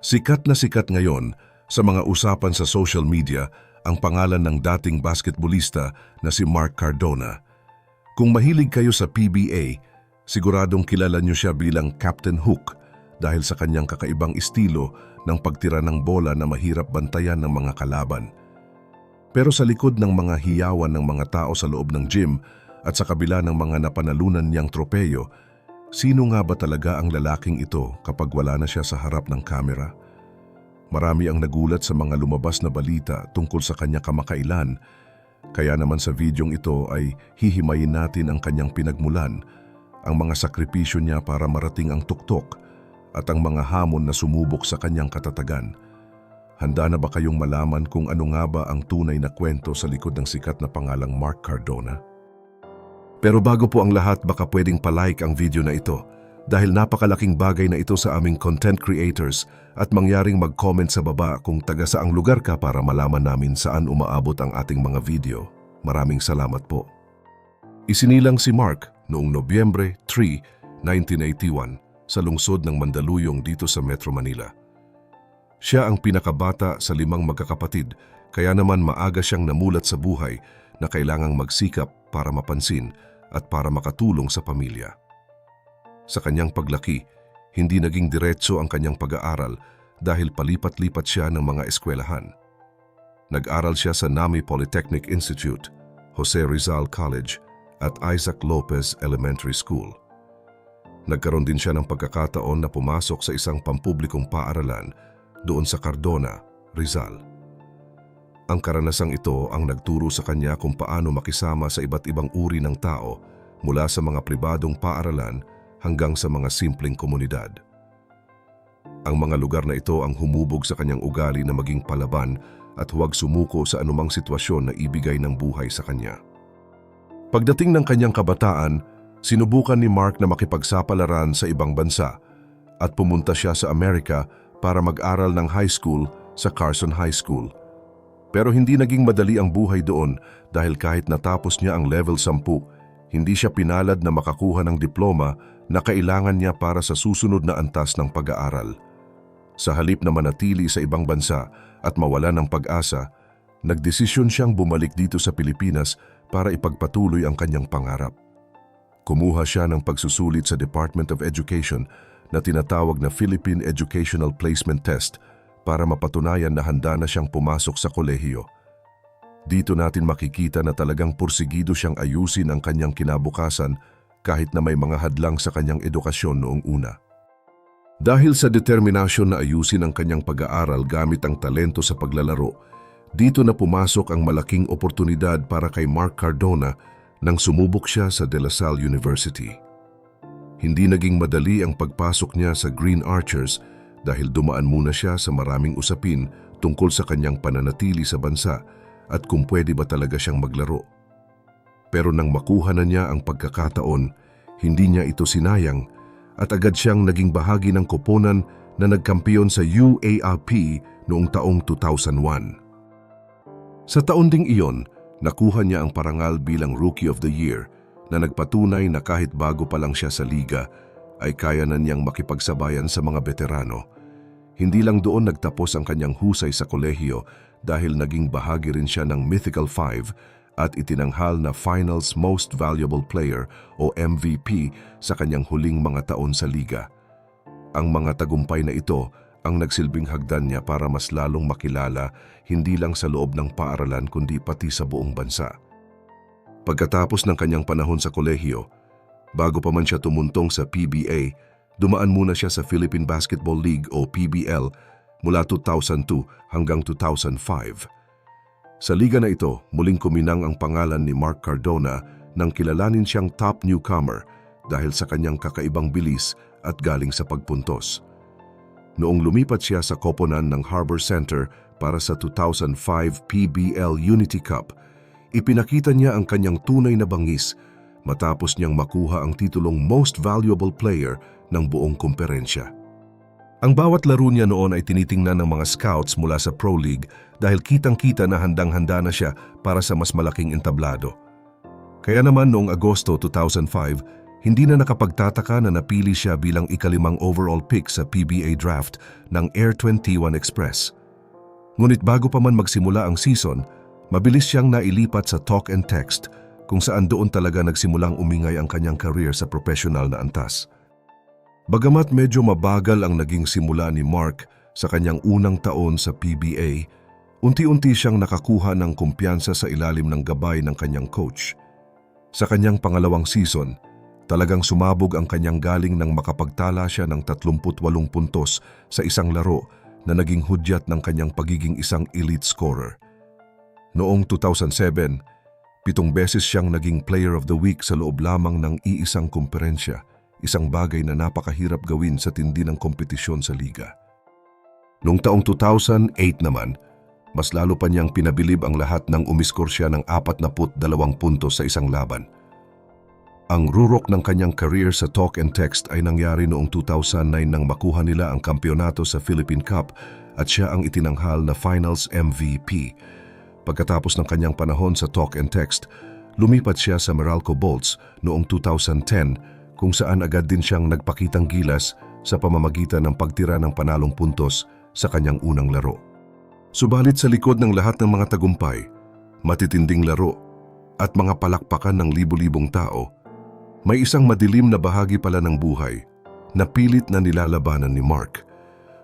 Sikat na sikat ngayon sa mga usapan sa social media ang pangalan ng dating basketballista na si Mark Cardona. Kung mahilig kayo sa PBA, siguradong kilala niyo siya bilang Captain Hook dahil sa kanyang kakaibang estilo ng pagtira ng bola na mahirap bantayan ng mga kalaban. Pero sa likod ng mga hiyawan ng mga tao sa loob ng gym at sa kabila ng mga napanalunan niyang tropeyo, sino nga ba talaga ang lalaking ito kapag wala na siya sa harap ng kamera? Marami ang nagulat sa mga lumabas na balita tungkol sa kanya kamakailan, kaya naman sa videong ito ay hihimayin natin ang kanyang pinagmulan, ang mga sakripisyo niya para marating ang tuktok at ang mga hamon na sumubok sa kanyang katatagan. Handa na ba kayong malaman kung ano nga ba ang tunay na kwento sa likod ng sikat na pangalang Mark Cardona? Pero bago po ang lahat, baka pwedeng palike ang video na ito dahil napakalaking bagay na ito sa aming content creators at mangyaring mag-comment sa baba kung taga saang lugar ka para malaman namin saan umaabot ang ating mga video. Maraming salamat po. Isinilang si Mark noong Nobyembre 3, 1981 sa lungsod ng Mandaluyong dito sa Metro Manila. Siya ang pinakabata sa 5 magkakapatid, kaya naman maaga siyang namulat sa buhay na kailangang magsikap para mapansin at para makatulong sa pamilya. Sa kanyang paglaki, hindi naging diretso ang kanyang pag-aaral dahil palipat-lipat siya ng mga eskwelahan. Nag-aral siya sa NAMI Polytechnic Institute, Jose Rizal College at Isaac Lopez Elementary School. Nagkaroon din siya ng pagkakataon na pumasok sa isang pampublikong paaralan doon sa Cardona, Rizal. Ang karanasang ito ang nagturo sa kanya kung paano makisama sa iba't ibang uri ng tao mula sa mga pribadong paaralan hanggang sa mga simpleng komunidad. Ang mga lugar na ito ang humubog sa kanyang ugali na maging palaban at huwag sumuko sa anumang sitwasyon na ibigay ng buhay sa kanya. Pagdating ng kanyang kabataan, sinubukan ni Mark na makipagsapalaran sa ibang bansa at pumunta siya sa Amerika para mag-aral ng high school sa Carson High School. Pero hindi naging madali ang buhay doon dahil kahit natapos niya ang level 10, hindi siya pinalad na makakuha ng diploma na kailangan niya para sa susunod na antas ng pag-aaral. Sa halip na manatili sa ibang bansa at mawala ng pag-asa, nagdesisyon siyang bumalik dito sa Pilipinas para ipagpatuloy ang kanyang pangarap. Kumuha siya ng pagsusulit sa Department of Education na tinatawag na Philippine Educational Placement Test para mapatunayan na handa na siyang pumasok sa kolehiyo. Dito natin makikita na talagang pursigido siyang ayusin ang kanyang kinabukasan kahit na may mga hadlang sa kanyang edukasyon noong una. Dahil sa determinasyon na ayusin ang kanyang pag-aaral gamit ang talento sa paglalaro, dito na pumasok ang malaking oportunidad para kay Mark Cardona nang sumubok siya sa De La Salle University. Hindi naging madali ang pagpasok niya sa Green Archers dahil dumaan muna siya sa maraming usapin tungkol sa kanyang pananatili sa bansa at kung pwede ba talaga siyang maglaro. Pero nang makuha na niya ang pagkakataon, hindi niya ito sinayang at agad siyang naging bahagi ng koponan na nagkampiyon sa UAAP noong taong 2001. Sa taon ding iyon, nakuha niya ang parangal bilang Rookie of the Year na nagpatunay na kahit bago pa lang siya sa liga, ay kaya na niyang makipagsabayan sa mga veterano. Hindi lang doon nagtapos ang kanyang husay sa kolehiyo dahil naging bahagi rin siya ng Mythical Five at itinanghal na Finals Most Valuable Player o MVP sa kanyang huling mga taon sa liga. Ang mga tagumpay na ito ang nagsilbing hagdan niya para mas lalong makilala hindi lang sa loob ng paaralan kundi pati sa buong bansa. Pagkatapos ng kanyang panahon sa kolehiyo, bago pa man siya tumuntong sa PBA, dumaan muna siya sa Philippine Basketball League o PBL mula 2002 hanggang 2005. Sa liga na ito, muling kuminang ang pangalan ni Mark Cardona nang kilalanin siyang top newcomer dahil sa kanyang kakaibang bilis at galing sa pagpuntos. Noong lumipat siya sa koponan ng Harbor Center para sa 2005 PBL Unity Cup, ipinakita niya ang kanyang tunay na bangis matapos niyang makuha ang titulong Most Valuable Player ng buong komperensya. Ang bawat laro niya noon ay tinitingnan ng mga scouts mula sa Pro League dahil kitang-kita na handang-handa na siya para sa mas malaking entablado. Kaya naman noong Agosto 2005, Hindi na nakapagtataka na napili siya bilang ikalimang overall pick sa PBA draft ng Air 21 Express. Ngunit bago pa man magsimula ang season, mabilis siyang nailipat sa talk and text kung saan doon talaga nagsimulang umingay ang kanyang career sa professional na antas. Bagamat medyo mabagal ang naging simula ni Mark sa kanyang unang taon sa PBA, unti-unti siyang nakakuha ng kumpiyansa sa ilalim ng gabay ng kanyang coach. Sa kanyang pangalawang season, talagang sumabog ang kanyang galing nang makapagtala siya ng 38 puntos sa isang laro na naging hudyat ng kanyang pagiging isang elite scorer. Noong 2007, 7 beses siyang naging Player of the Week sa loob lamang ng iisang komperensya, isang bagay na napakahirap gawin sa tindi ng kompetisyon sa liga. Noong taong 2008 naman, mas lalo pa niyang pinabilib ang lahat nang umiskor siya ng 42 puntos sa isang laban. Ang rurok ng kanyang career sa talk and text ay nangyari noong 2009 nang makuha nila ang kampyonato sa Philippine Cup at siya ang itinanghal na Finals MVP. Pagkatapos ng kanyang panahon sa talk and text, lumipat siya sa Meralco Bolts noong 2010 kung saan agad din siyang nagpakitang gilas sa pamamagitan ng pagtira ng panalong puntos sa kanyang unang laro. Subalit sa likod ng lahat ng mga tagumpay, matitinding laro at mga palakpakan ng libu-libong tao, may isang madilim na bahagi pala ng buhay na pilit na nilalabanan ni Mark.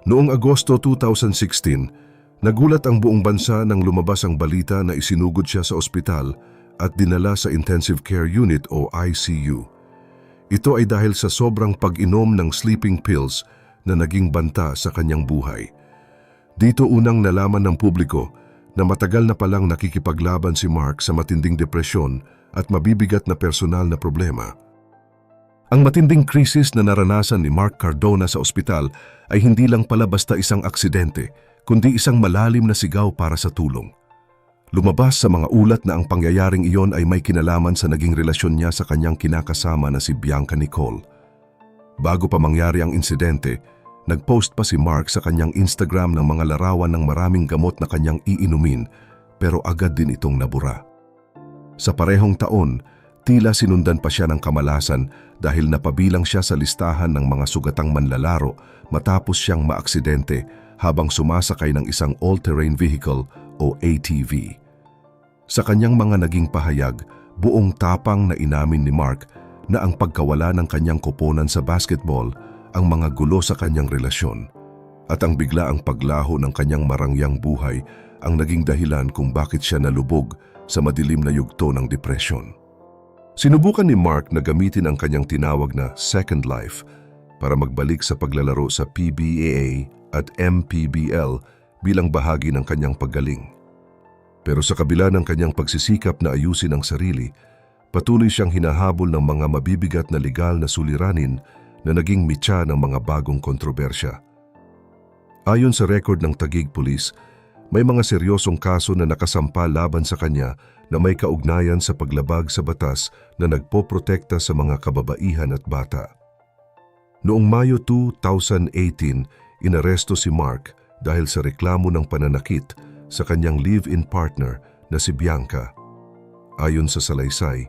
Noong Agosto 2016, nagulat ang buong bansa nang lumabas ang balita na isinugod siya sa ospital at dinala sa Intensive Care Unit o ICU. Ito ay dahil sa sobrang pag-inom ng sleeping pills na naging banta sa kanyang buhay. Dito unang nalaman ng publiko na matagal na palang nakikipaglaban si Mark sa matinding depresyon at mabibigat na personal na problema. Ang matinding krisis na naranasan ni Mark Cardona sa ospital ay hindi lang pala basta isang aksidente, kundi isang malalim na sigaw para sa tulong. Lumabas sa mga ulat na ang pangyayaring iyon ay may kinalaman sa naging relasyon niya sa kanyang kinakasama na si Bianca Nicole. Bago pa mangyari ang insidente, nagpost pa si Mark sa kanyang Instagram ng mga larawan ng maraming gamot na kanyang iinumin, pero agad din itong nabura. Sa parehong taon, tila sinundan pa siya ng kamalasan dahil napabilang siya sa listahan ng mga sugatang manlalaro matapos siyang maaksidente habang sumasakay ng isang all-terrain vehicle o ATV. Sa kanyang mga naging pahayag, buong tapang na inamin ni Mark na ang pagkawala ng kanyang koponan sa basketball ang mga gulo sa kanyang relasyon at ang biglaang paglaho ng kanyang marangyang buhay ang naging dahilan kung bakit siya nalubog sa madilim na yugto ng depresyon. Sinubukan ni Mark na gamitin ang kanyang tinawag na second life para magbalik sa paglalaro sa PBA at MPBL bilang bahagi ng kanyang paggaling. Pero sa kabila ng kanyang pagsisikap na ayusin ang sarili, patuloy siyang hinahabol ng mga mabibigat na legal na suliranin na naging mitya ng mga bagong kontrobersya. Ayon sa record ng Taguig Police, may mga seryosong kaso na nakasampa laban sa kanya na may kaugnayan sa paglabag sa batas na nagpoprotekta sa mga kababaihan at bata. Noong Mayo 2018, inaresto si Mark dahil sa reklamo ng pananakit sa kanyang live-in partner na si Bianca. Ayon sa salaysay,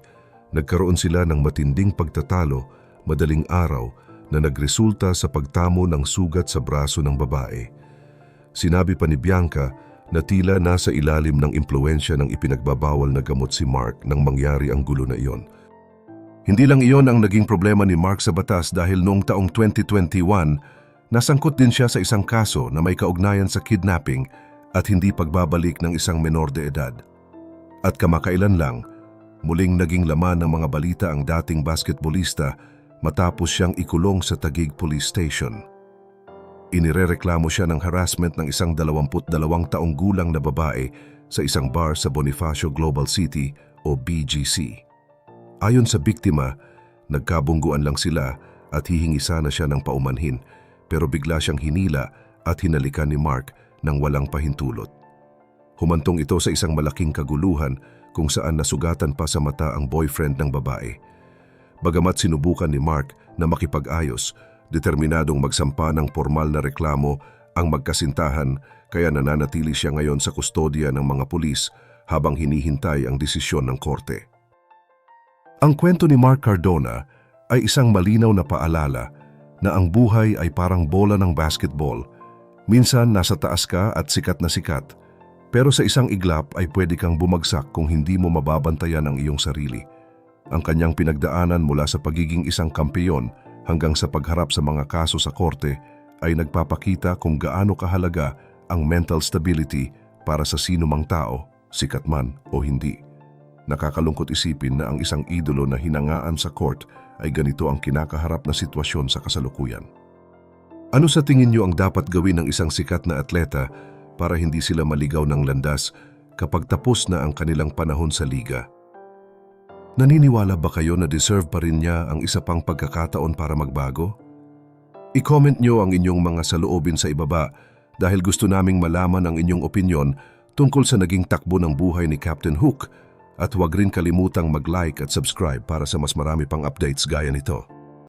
nagkaroon sila ng matinding pagtatalo madaling araw na nagresulta sa pagtamo ng sugat sa braso ng babae. Sinabi pa ni Bianca na tila nasa ilalim ng impluensya ng ipinagbabawal na gamot si Mark nang mangyari ang gulo na iyon. Hindi lang iyon ang naging problema ni Mark sa batas dahil noong taong 2021, nasangkot din siya sa isang kaso na may kaugnayan sa kidnapping at hindi pagbabalik ng isang menor de edad. At kamakailan lang, muling naging laman ng mga balita ang dating basketballista matapos siyang ikulong sa Taguig Police Station. Inirereklamo siya ng harassment ng isang 22 taong gulang na babae sa isang bar sa Bonifacio Global City o BGC. Ayon sa biktima, nagkabungguan lang sila at hihingi sana siya ng paumanhin pero bigla siyang hinila at hinalikan ni Mark nang walang pahintulot. Humantong ito sa isang malaking kaguluhan kung saan nasugatan pa sa mata ang boyfriend ng babae. Bagamat sinubukan ni Mark na makipag-ayos, determinadong magsampa ng formal na reklamo ang magkasintahan kaya nananatili siya ngayon sa kustodya ng mga pulis habang hinihintay ang desisyon ng korte. Ang kwento ni Mark Cardona ay isang malinaw na paalala na ang buhay ay parang bola ng basketball. Minsan nasa taas ka at sikat na sikat, pero sa isang iglap ay pwede kang bumagsak kung hindi mo mababantayan ang iyong sarili. Ang kanyang pinagdaanan mula sa pagiging isang kampeyon hanggang sa pagharap sa mga kaso sa korte ay nagpapakita kung gaano kahalaga ang mental stability para sa sino mang tao, sikat man o hindi. Nakakalungkot isipin na ang isang idolo na hinangaan sa court ay ganito ang kinakaharap na sitwasyon sa kasalukuyan. Ano sa tingin niyo ang dapat gawin ng isang sikat na atleta para hindi sila maligaw ng landas kapag tapos na ang kanilang panahon sa liga? Naniniwala ba kayo na deserve pa rin niya ang isa pang pagkakataon para magbago? I-comment niyo ang inyong mga saloobin sa ibaba dahil gusto naming malaman ang inyong opinyon tungkol sa naging takbo ng buhay ni Captain Hook, at huwag rin kalimutang mag-like at subscribe para sa mas marami pang updates gaya nito.